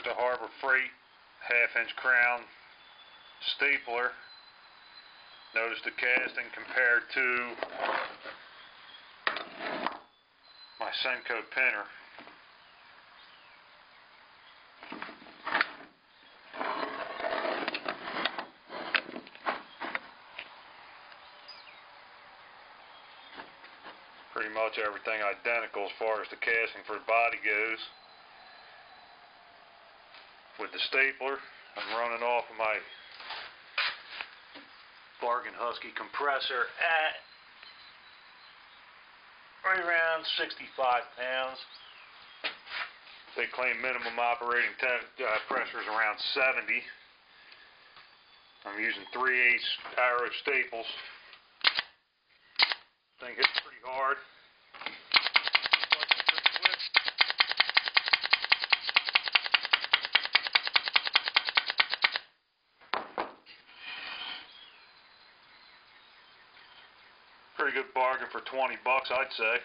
Here's the Harbor Freight 1/2 inch crown stapler. Notice the casting compared to my Senko pinner. Pretty much everything identical as far as the casting for the body goes. With the stapler, I'm running off of my Bargain Husky compressor at right around 65 pounds. They claim minimum operating pressure is around 70. I'm using 3/8 arrow staples. Thing hits pretty hard. Pretty good bargain for $20, I'd say.